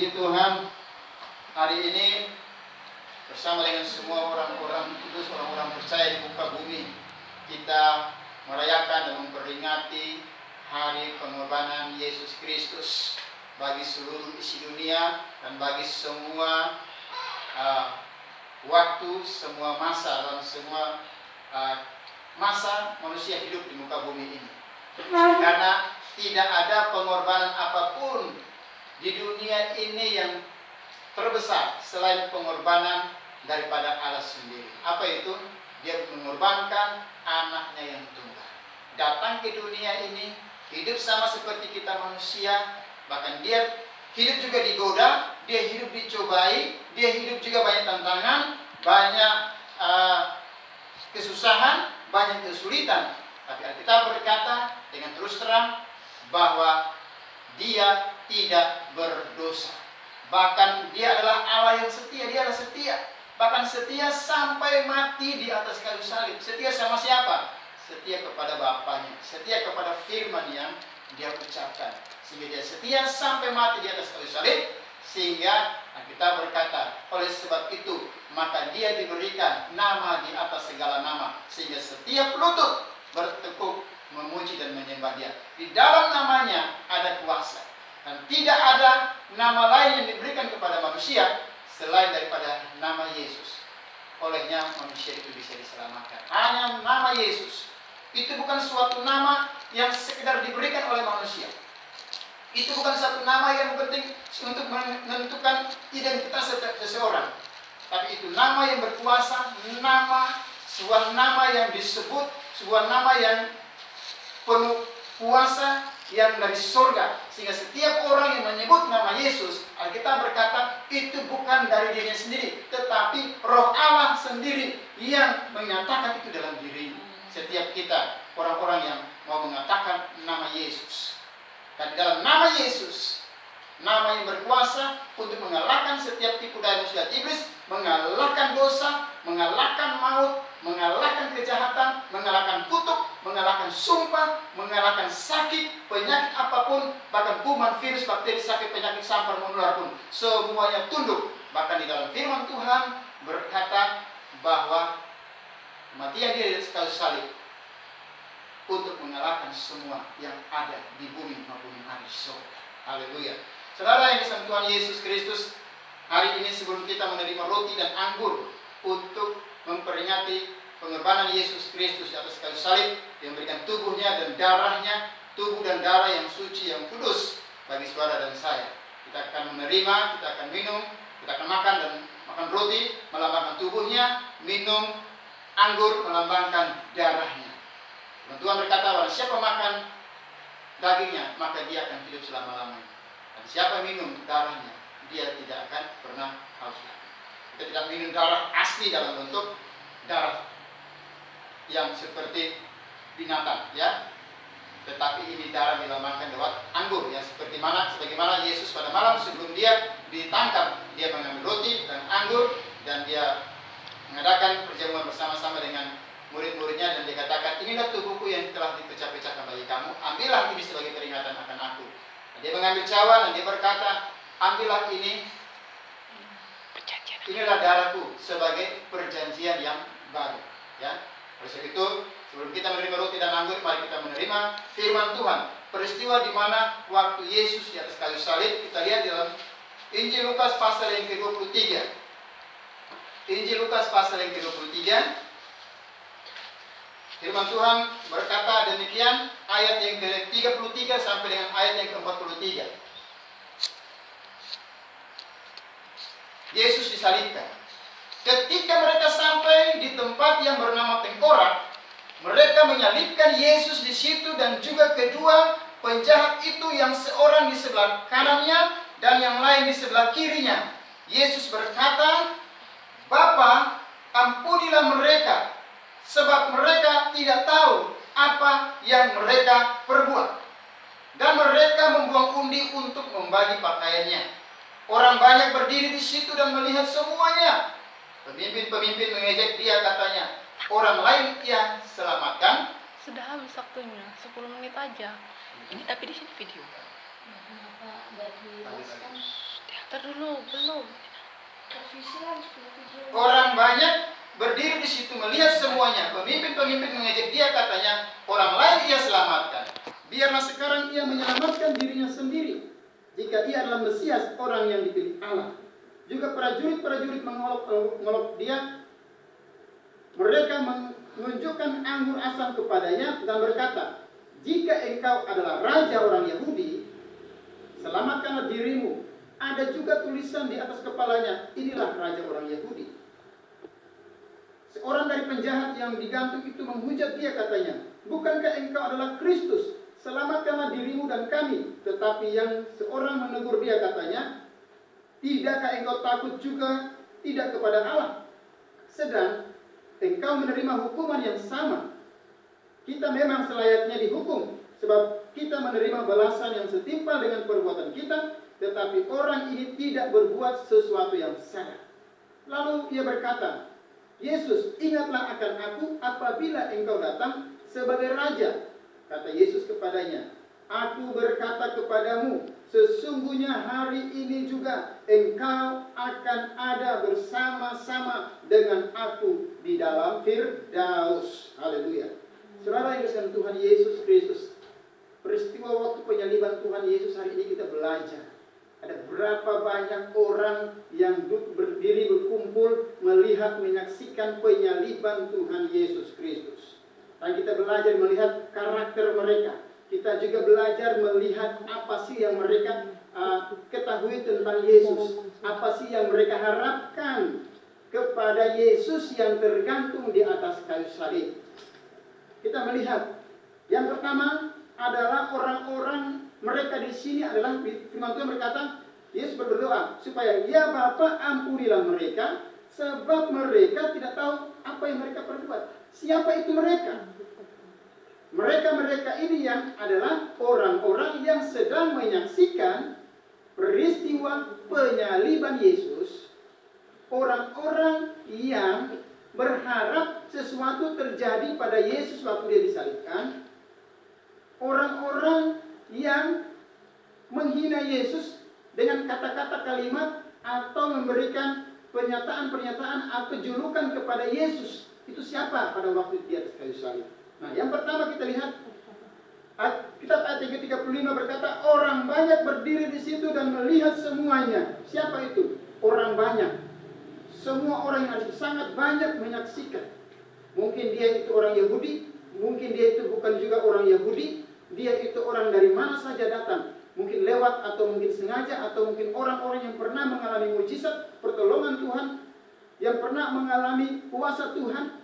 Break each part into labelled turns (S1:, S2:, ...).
S1: Puji Tuhan, hari ini bersama dengan semua orang-orang kudus, orang-orang percaya di muka bumi, kita merayakan dan memperingati hari pengorbanan Yesus Kristus bagi seluruh isi dunia dan bagi semua waktu, semua masa, dalam semua masa manusia hidup di muka bumi ini. Karena tidak ada pengorbanan apapun di dunia ini yang terbesar selain pengorbanan daripada Allah sendiri. Apa itu? Dia mengorbankan anaknya yang tunggal. Datang ke dunia ini, hidup sama seperti kita manusia, bahkan dia hidup juga digoda, dia hidup dicobai, dia hidup juga banyak tantangan, banyak kesusahan, banyak kesulitan. Tapi Alkitab berkata dengan terus terang bahwa dia tidak berdosa. Bahkan dia adalah Allah yang setia, dia adalah setia. Bahkan setia sampai mati di atas kayu salib. Setia sama siapa? Setia kepada Bapaknya, setia kepada firman yang dia ucapkan. Sehingga dia setia sampai mati di atas kayu salib. Sehingga kita berkata, oleh sebab itu maka dia diberikan nama di atas segala nama. Sehingga setiap lutut bertekuk memuji dan menyembah dia. Di dalam namanya ada kuasa. Dan tidak ada nama lain yang diberikan kepada manusia selain daripada nama Yesus. Olehnya manusia itu bisa diselamatkan. Hanya nama Yesus. Itu bukan suatu nama yang sekedar diberikan oleh manusia. Itu bukan satu nama yang penting untuk menentukan identitas seseorang. Tapi itu nama yang berkuasa, sebuah nama yang disebut, sebuah nama yang penuh kuasa yang dari surga. Sehingga setiap orang yang menyebut nama Yesus, Alkitab berkata itu bukan dari dirinya sendiri, tetapi Roh Allah sendiri yang menyatakan itu dalam diri setiap kita, orang-orang yang mau mengatakan nama Yesus. Dan dalam nama Yesus, nama yang berkuasa untuk mengalahkan setiap tipu daya muslihat iblis, mengalahkan dosa, mengalahkan maut, mengalahkan kejahatan, mengalahkan kutuk, mengalahkan sumpah, mengalahkan sakit, penyakit apapun, bahkan kuman, virus, bakteri, sakit, penyakit sampar menular pun, semuanya tunduk. Bahkan di dalam firman Tuhan berkata bahwa kematian dia di atas kayu salib untuk mengalahkan semua yang ada di bumi maupun yang ada di surga. Haleluya. Saudara yang disayang Tuhan Yesus Kristus, hari ini sebelum kita menerima roti dan anggur untuk memperingati pengorbanan Yesus Kristus di atas kayu salib, yang memberikan tubuhnya dan darahnya, tubuh dan darah yang suci, yang kudus bagi saudara dan saya. Kita akan menerima, kita akan minum, kita akan makan dan makan roti melambangkan tubuhnya, minum anggur melambangkan darahnya. Dan Tuhan berkata, bahwa siapa makan dagingnya, maka dia akan hidup selama-lamanya. Dan siapa minum darahnya, dia tidak akan pernah haus lagi. Kita tidak minum darah asli dalam bentuk darah yang seperti binatang, ya. Tetapi ini darah dilambangkan lewat anggur, ya. Sebagaimana Yesus pada malam sebelum dia ditangkap, dia mengambil roti dan anggur dan dia mengadakan perjamuan bersama-sama dengan murid-muridnya dan dikatakan, inilah tubuhku yang telah dipecah-pecahkan bagi kamu, ambillah ini sebagai peringatan akan aku. Dan dia mengambil cawan dan dia berkata, ambillah ini, inilah darahku sebagai perjanjian yang baru. Ya, oleh sebab itu sebelum kita menerima roti dan anggur, mari kita menerima firman Tuhan. Peristiwa di mana waktu Yesus di atas kayu salib, kita lihat dalam Injil Lukas pasal yang ke-23. Injil Lukas pasal yang ke-23. Firman Tuhan berkata demikian, ayat yang ke-33 sampai dengan ayat yang ke-43. Yesus disalibkan. Ketika mereka sampai di tempat yang bernama Tengkorak, mereka menyalibkan Yesus di situ dan juga kedua penjahat itu, yang seorang di sebelah kanannya dan yang lain di sebelah kirinya. Yesus berkata, Bapa, ampunilah mereka, sebab mereka tidak tahu apa yang mereka perbuat. Dan mereka membuang undi untuk membagi pakaiannya. Orang banyak berdiri di situ dan melihat semuanya. Pemimpin-pemimpin mengejek dia, katanya, orang lain ia selamatkan.
S2: Sudah habis waktunya, 10 menit aja. Ini tapi di sini video.
S3: Kenapa nggak diteruskan?
S2: Ntar dulu, belum.
S1: Orang banyak berdiri di situ melihat semuanya. Pemimpin-pemimpin mengejek dia, katanya orang lain ia selamatkan. Biarlah sekarang ia menyelamatkan dirinya sendiri. Jika ia adalah Mesias, orang yang dipilih Allah. Juga prajurit-prajurit mengolok dia. Mereka menunjukkan anggur asam kepadanya dan berkata, jika engkau adalah raja orang Yahudi, selamatkanlah dirimu. Ada juga tulisan di atas kepalanya, inilah raja orang Yahudi. Seorang dari penjahat yang digantung itu menghujat dia, katanya, bukankah engkau adalah Kristus? Selamatkanlah dirimu dan kami. Tetapi yang seorang menegur dia, katanya, tidakkah engkau takut juga tidak kepada Allah? Sedang engkau menerima hukuman yang sama. Kita memang selayaknya dihukum, sebab kita menerima balasan yang setimpal dengan perbuatan kita, tetapi orang ini tidak berbuat sesuatu yang salah. Lalu ia berkata, Yesus, ingatlah akan aku apabila engkau datang sebagai raja. Kata Yesus kepadanya, aku berkata kepadamu, sesungguhnya hari ini juga engkau akan ada bersama-sama dengan aku di dalam Firdaus. Haleluya. Saudara yang dikasihi Tuhan Yesus Kristus, peristiwa waktu penyaliban Tuhan Yesus hari ini kita belajar. Ada berapa banyak orang yang berdiri berkumpul melihat, menyaksikan penyaliban Tuhan Yesus Kristus. Dan kita belajar melihat karakter mereka. Kita juga belajar melihat apa sih yang mereka ketahui tentang Yesus. Apa sih yang mereka harapkan kepada Yesus yang tergantung di atas kayu salib. Kita melihat yang pertama adalah orang-orang mereka di sini adalah firman Tuhan berkata, Yesus berdoa supaya ya Bapa ampunilah mereka sebab mereka tidak tahu apa yang mereka perbuat. Siapa itu mereka? Mereka ini yang adalah orang-orang yang sedang menyaksikan peristiwa penyaliban Yesus. Orang-orang yang berharap sesuatu terjadi pada Yesus waktu dia disalibkan. Orang-orang yang menghina Yesus dengan kata-kata kalimat atau memberikan pernyataan-pernyataan atau julukan kepada Yesus. Itu siapa pada waktu di atas kayu salib? Nah, yang pertama kita lihat kitab ayat 35 berkata, orang banyak berdiri di situ dan melihat semuanya. Siapa itu? Orang banyak. Semua orang yang ada sangat banyak menyaksikan. Mungkin dia itu orang Yahudi, mungkin dia itu bukan juga orang Yahudi. Dia itu orang dari mana saja datang. Mungkin lewat atau mungkin sengaja, atau mungkin orang-orang yang pernah mengalami mujizat, pertolongan Tuhan, yang pernah mengalami kuasa Tuhan.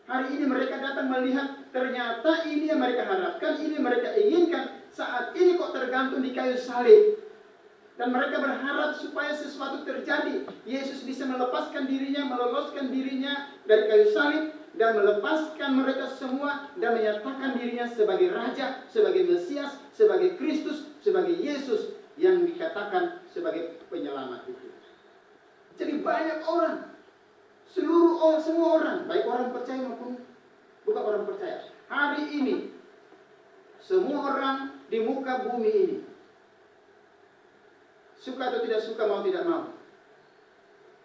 S1: Hari ini mereka datang melihat, ternyata ini yang mereka harapkan, ini mereka inginkan. Saat ini kok tergantung di kayu salib. Dan mereka berharap supaya sesuatu terjadi. Yesus bisa melepaskan dirinya, meloloskan dirinya dari kayu salib, dan melepaskan mereka semua dan menyatakan dirinya sebagai Raja, sebagai Mesias, sebagai Kristus, sebagai Yesus yang dikatakan sebagai penyelamat itu. Jadi banyak orang, semua orang, baik orang percaya maupun bukan orang percaya, hari ini semua orang di muka bumi ini, suka atau tidak suka, mau tidak mau,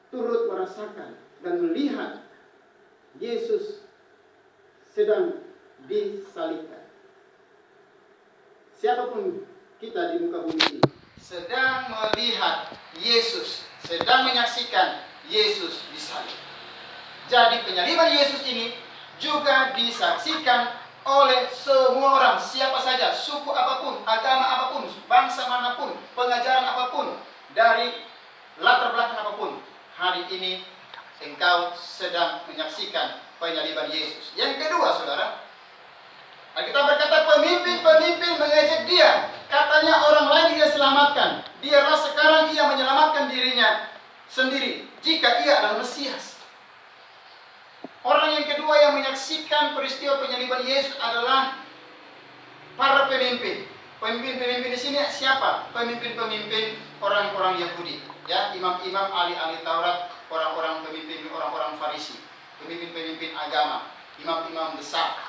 S1: turut merasakan dan melihat Yesus sedang disalibkan. Siapapun kita di muka bumi ini sedang melihat Yesus, sedang menyaksikan Yesus disalib. Jadi penyaliban Yesus ini juga disaksikan oleh semua orang, siapa saja, suku apapun, agama apapun, bangsa manapun, pengajaran apapun, dari latar belakang apapun. Hari ini engkau sedang menyaksikan penyaliban Yesus. Yang kedua, saudara, kita berkata pemimpin-pemimpin mengejek dia. Katanya orang lain ia selamatkan. Biarlah sekarang ia menyelamatkan dirinya sendiri jika ia adalah Mesias. Orang yang kedua yang menyaksikan peristiwa penyaliban Yesus adalah para pemimpin. Pemimpin-pemimpin di sini siapa? Pemimpin-pemimpin orang-orang Yahudi, ya, imam-imam, ahli-ahli Taurat, orang-orang pemimpin, orang-orang Farisi, pemimpin-pemimpin agama, imam-imam besar.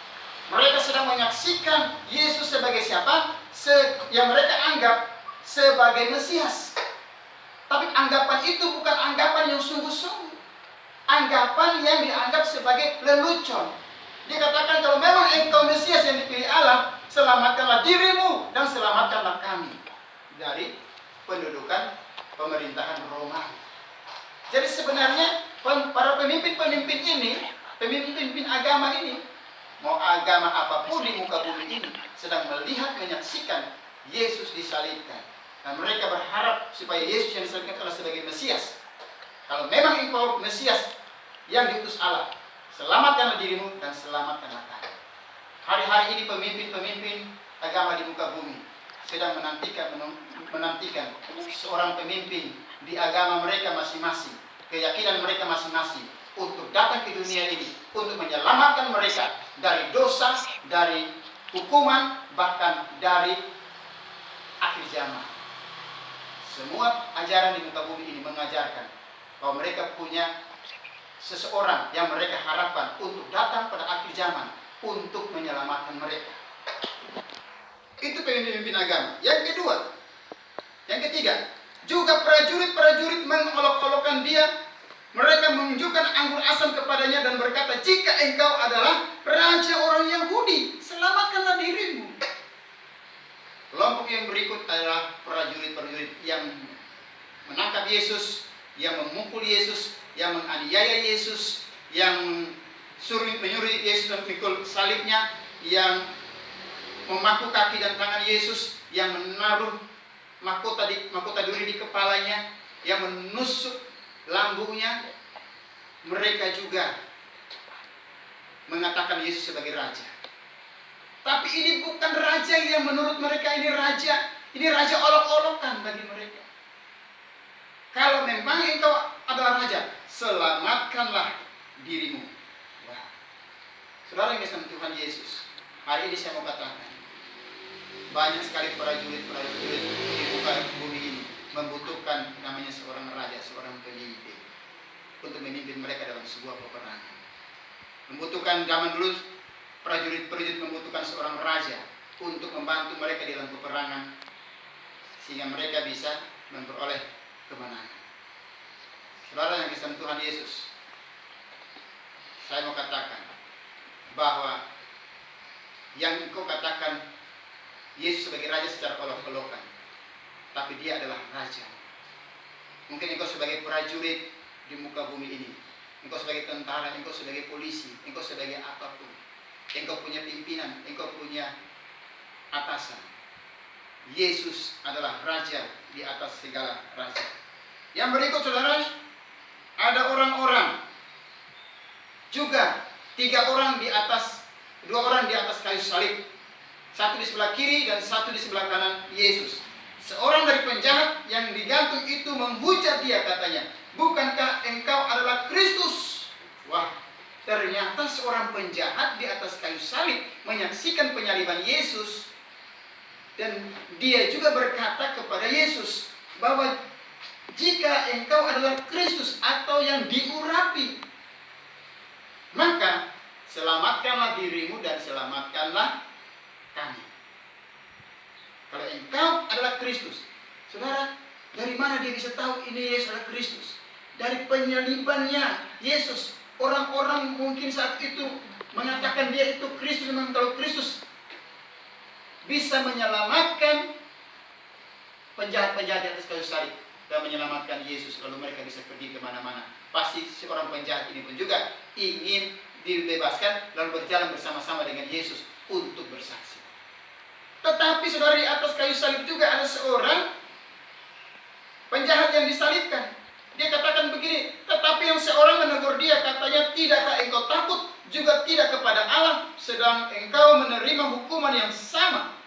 S1: Mereka sedang menyaksikan Yesus sebagai siapa? Yang mereka anggap sebagai Mesias. Tapi anggapan itu bukan anggapan yang sungguh-sungguh. Anggapan yang dianggap sebagai lelucon. Dia katakan, kalau memang engkau Mesias yang dipilih Allah, selamatkanlah dirimu dan selamatkanlah kami dari pendudukan pemerintahan Romawi. Jadi sebenarnya para pemimpin-pemimpin ini, pemimpin agama ini, mau agama apapun di muka bumi ini, sedang melihat, menyaksikan Yesus disalibkan. Dan mereka berharap supaya Yesus yang disalibkan adalah sebagai Mesias. Kalau memang engkau Mesias yang diutus Allah, selamatkanlah dirimu dan selamatkanlah kami. Hari-hari ini pemimpin-pemimpin agama di muka bumi sedang menantikan seorang pemimpin di agama mereka masing-masing, keyakinan mereka masing-masing, untuk datang ke dunia ini, untuk menyelamatkan mereka dari dosa, dari hukuman, bahkan dari akhir zaman. Semua ajaran di muka bumi ini mengajarkan bahwa mereka punya seseorang yang mereka harapkan untuk datang pada akhir zaman untuk menyelamatkan mereka. Itu pemimpin agama. Yang kedua, yang ketiga, juga prajurit-prajurit mengolok-olokkan dia. Mereka menunjukkan anggur asam kepadanya dan berkata, jika engkau adalah raja orang Yahudi, selamatkanlah dirimu. Kelompok yang berikut adalah prajurit-prajurit yang menangkap Yesus, yang memukul Yesus, yang menganiaya Yesus, yang menyuruh Yesus memikul salibnya, yang memaku kaki dan tangan Yesus, yang menaruh mahkota duri di kepalanya, yang menusuk lambungnya. Mereka juga mengatakan Yesus sebagai raja. Tapi ini bukan raja yang menurut mereka ini raja. Ini raja olok-olokan bagi mereka. Kalau memang engkau adalah raja, selamatkanlah dirimu. Wah. Saudara yang kasih Tuhan Yesus, hari ini saya mau katakan, banyak sekali prajurit-prajurit di muka bumi ini membutuhkan namanya seorang raja, seorang pemimpin untuk memimpin mereka dalam sebuah peperangan. Membutuhkan zaman dulu, prajurit-prajurit membutuhkan seorang raja untuk membantu mereka dalam peperangan sehingga mereka bisa memperoleh kemenangan. Saudara yang kasih Tuhan Yesus, saya mau katakan bahwa yang engkau katakan Yesus sebagai raja secara olok-olokan, tapi dia adalah raja. Mungkin engkau sebagai prajurit di muka bumi ini, engkau sebagai tentara, engkau sebagai polisi, engkau sebagai apapun, engkau punya pimpinan, engkau punya atasan. Yesus adalah raja di atas segala raja. Yang berikut, saudara, ada orang-orang juga, 2 orang di atas kayu salib. Satu di sebelah kiri dan satu di sebelah kanan Yesus. Seorang dari penjahat yang digantung itu menghujat dia, katanya, bukankah engkau adalah Kristus? Wah, ternyata seorang penjahat di atas kayu salib menyaksikan penyaliban Yesus. Dan dia juga berkata kepada Yesus bahwa jika engkau adalah Kristus atau yang diurapi, maka selamatkanlah dirimu dan selamatkanlah kami. Kalau engkau adalah Kristus, saudara, dari mana dia bisa tahu ini Yesus adalah Kristus? Dari penyalibannya Yesus. Orang-orang mungkin saat itu mengatakan dia itu Kristus. Memang kalau Kristus bisa menyelamatkan penjahat-penjahat di atas kayu salib dan menyelamatkan Yesus, lalu mereka bisa pergi kemana-mana, pasti seorang penjahat ini pun juga ingin dibebaskan lalu berjalan bersama-sama dengan Yesus untuk bersaksi. Tetapi saudara, di atas kayu salib juga ada seorang penjahat yang disalibkan. Dia katakan begini, tetapi yang seorang menegur dia, katanya, tidakkah engkau takut juga tidak kepada Allah, sedang engkau menerima hukuman yang sama?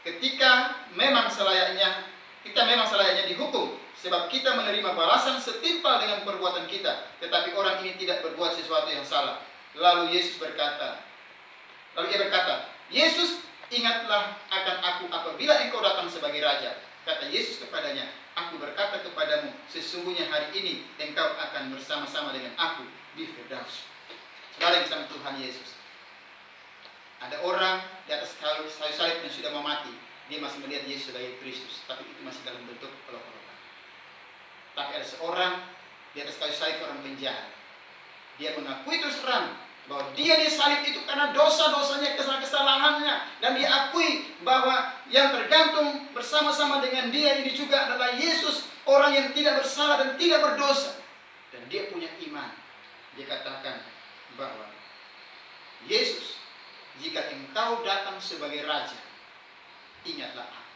S1: Ketika memang selayaknya dihukum, sebab kita menerima balasan setimpal dengan perbuatan kita, tetapi orang ini tidak berbuat sesuatu yang salah. Lalu ia berkata, Yesus, ingatlah akan aku apabila engkau datang sebagai raja. Kata Yesus kepadanya, aku berkata kepadamu, sesungguhnya hari ini engkau akan bersama-sama dengan aku di Firdaus. Saudara yang bersama Tuhan Yesus, ada orang di atas kayu salib yang sudah mau mati. Dia masih melihat Yesus sebagai Kristus, tapi itu masih dalam bentuk olok-olokan. ada seorang di atas kayu salib, orang penjahat. Dia mengakui terus terang bahwa dia disalib itu karena dosa-dosanya, kesalahan-kesalahannya, dan dia akui bahwa yang tergantung bersama-sama dengan dia ini juga adalah Yesus, orang yang tidak bersalah dan tidak berdosa. Dan dia punya iman. Dia katakan bahwa Yesus, jika engkau datang sebagai raja, ingatlah aku.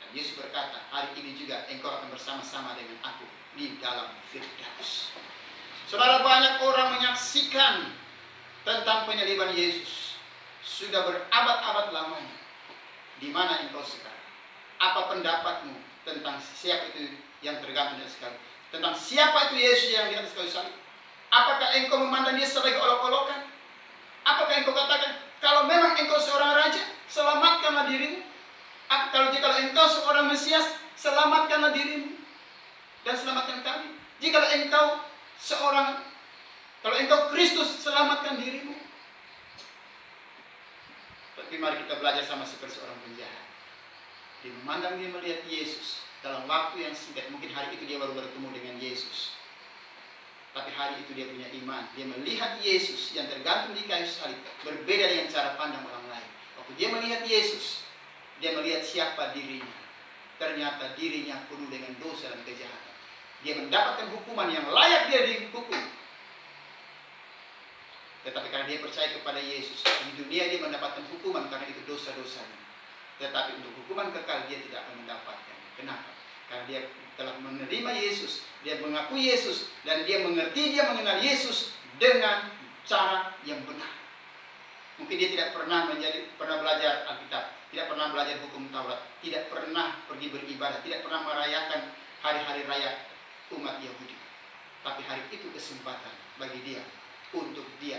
S1: Dan Yesus berkata, hari ini juga engkau akan bersama-sama dengan aku di dalam Firdaus. Saudara, banyak orang menyaksikan tentang penyaliban Yesus sudah berabad-abad lamanya. Di mana engkau sekarang? Apa pendapatmu tentang siapa itu yang tergantung di atas kayu? Tentang siapa itu Yesus yang di atas kayu salib? Apakah engkau memandang dia sebagai olok-olokan? Apakah engkau katakan, kalau memang engkau seorang raja, selamatkanlah dirimu? Kalau engkau seorang Mesias, selamatkanlah dirimu dan selamatkan kami. Jika kalau engkau Kristus, selamatkan dirimu. Tapi mari kita belajar sama seperti seorang penjahat. Dia memandang, dia melihat Yesus dalam waktu yang singkat. Mungkin hari itu dia baru bertemu dengan Yesus, tapi hari itu dia punya iman. Dia melihat Yesus yang tergantung di kayu salib, berbeda dengan cara pandang orang lain. Waktu dia melihat Yesus, dia melihat siapa dirinya. Ternyata dirinya penuh dengan dosa dan kejahatan. Dia mendapatkan hukuman yang layak dia dihukum. Tetapi karena dia percaya kepada Yesus, di dunia dia mendapatkan hukuman karena itu dosa-dosanya. Tetapi untuk hukuman kekal dia tidak akan mendapatkan. Kenapa? Karena dia telah menerima Yesus, dia mengakui Yesus, dan dia mengerti, dia mengenal Yesus dengan cara yang benar. Mungkin dia tidak pernah belajar Alkitab, tidak pernah belajar hukum Taurat, tidak pernah pergi beribadah, tidak pernah merayakan hari-hari raya umat Yahudi. Tapi hari itu kesempatan bagi dia untuk dia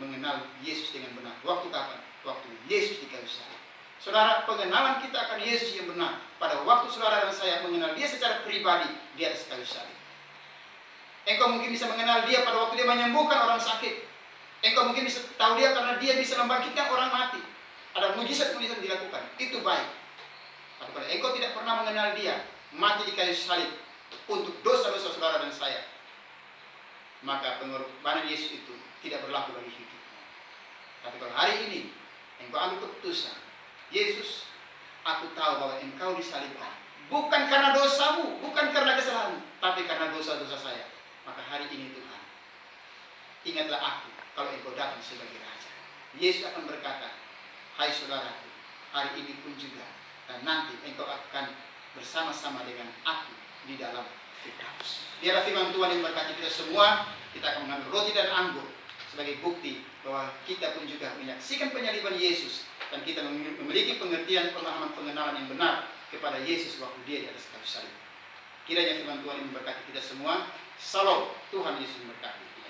S1: mengenal Yesus dengan benar. Waktu kapan? Waktu Yesus di kayu salib. Saudara, pengenalan kita akan Yesus yang benar pada waktu saudara dan saya mengenal dia secara pribadi di atas kayu salib. Engkau mungkin bisa mengenal dia pada waktu dia menyembuhkan orang sakit. Engkau mungkin bisa tahu dia karena dia bisa membangkitkan orang mati. Ada mujizat-mujizat dilakukan. Itu baik. Tapi kalau engkau tidak pernah mengenal dia, mati di kayu salib untuk dosa-dosa saudara dan saya, maka pengorbanan Yesus itu tidak berlaku bagi hidup. Tapi kalau hari ini engkau ambil keputusan, Yesus, aku tahu bahwa engkau disalibkan bukan karena dosamu, bukan karena kesalahanmu, tapi karena dosa-dosa saya. Maka hari ini Tuhan, ingatlah aku kalau engkau datang sebagai raja. Yesus akan berkata, hai saudaraku, hari ini pun juga, dan nanti engkau akan bersama-sama dengan aku di dalam Firdaus. Biarlah firman Tuhan yang memberkati kita semua. Kita akan mengambil roti dan anggur sebagai bukti bahwa kita pun juga menyaksikan penyaliban Yesus, dan kita memiliki pengertian, pemahaman, pengenalan yang benar kepada Yesus waktu dia di atas kayu salib. Kiranya firman Tuhan yang memberkati kita semua. Salam, Tuhan Yesus memberkati.